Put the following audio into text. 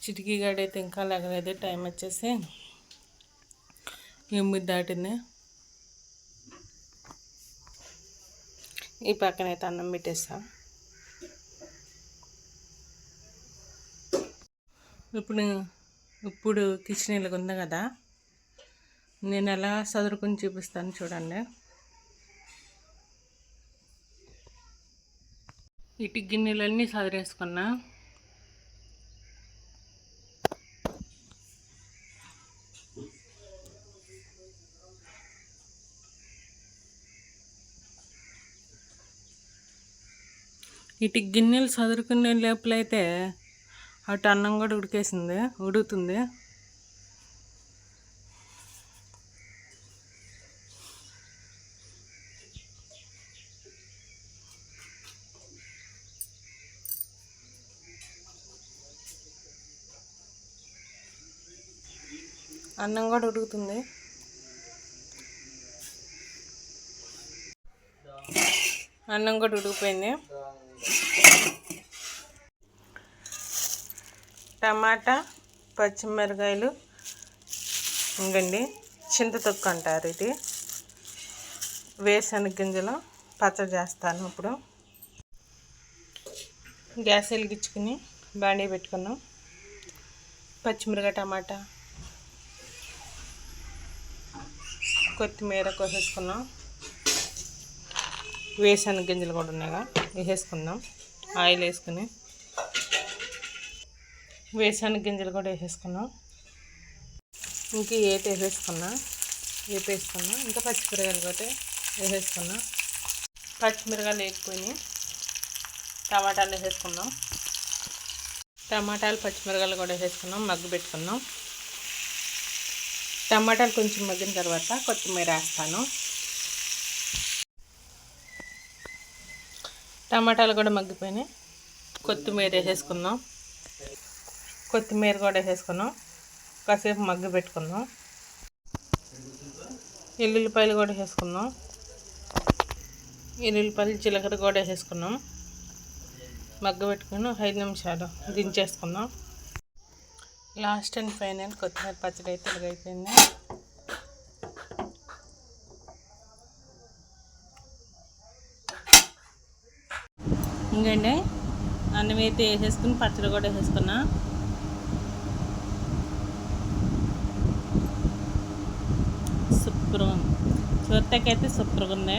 చిటికీ గడైతే ఇంకా లేగలేదు. టైం వచ్చేసి 8 దాటింది. ఈ పక్కనైతే అన్నం పెట్టేస్తా. ఇప్పుడు కిచెన్ ఇలాగ ఉంది కదా, నేను ఎలా సదురుకుని చూపిస్తాను చూడండి. ఇటు గిన్నెలన్నీ సదిరేసుకున్నా. ఇటు గిన్నెలు సదురుకునే లోపలైతే అటు అన్నం కూడా ఉడుకుతుంది. అన్నం కూడా ఉడుకుతుంది. అన్నం కూడా ఉడికిపోయింది. టమాటా, పచ్చిమిరకాయలు, ఇంకండి చింతతొక్కు అంటారు ఇది, వేరుశనగ గింజలు పచ్చడి చేస్తాను. ఇప్పుడు గ్యాస్ వెలిగించుకుని బాండీ పెట్టుకున్నాం. పచ్చిమిరకాయ, టమాటా, కొత్తిమీర కోసేసుకున్నాం. వేరుశనగ గింజలు కూడా ఉన్నాయిగా, వేసేసుకుందాం. ఆయిల్ వేసుకుని వేరుశనగ గింజలు కూడా వేసేసుకున్నాం. ఇంక వేసేసుకున్నా. ఇంకా పచ్చిమిరకాయలు కూడా వేసేసుకున్నా. పచ్చిమిరకాయలు వేసుకొని టమాటాలు వేసేసుకున్నాం. టమాటాలు, పచ్చిమిరకాయలు కూడా వేసేసుకున్నాం. మగ్గు పెట్టుకున్నాం. టమాటాలు కొంచెం మగ్గిన తర్వాత కొత్తిమీర వేస్తాను. టమాటాలు కూడా మగ్గిపోయినాయి. కొత్తిమీర వేసేసుకుందాం. కొత్తిమీర కూడా వేసేసుకున్నాం. కాసేపు మగ్గు పెట్టుకుందాం. ఎల్లుల్లిపాయలు కూడా వేసుకుందాం. ఎల్లుల్లిపాయలు, జీలకర్ర కూడా వేసేసుకున్నాం. మగ్గు పెట్టుకుని 5 నిమిషాలు దించేసుకుందాం. లాస్ట్ అండ్ ఫైనల్ కొత్తిమీర పచ్చడి అయితే ఇలాగైపోయింది. ఇంకండి అన్నం అయితే వేసేసుకుని పచ్చడి కూడా వేసేసుకున్నా. సూపర్గా ఉంది. చూడటాకైతే సూపర్గా ఉంది.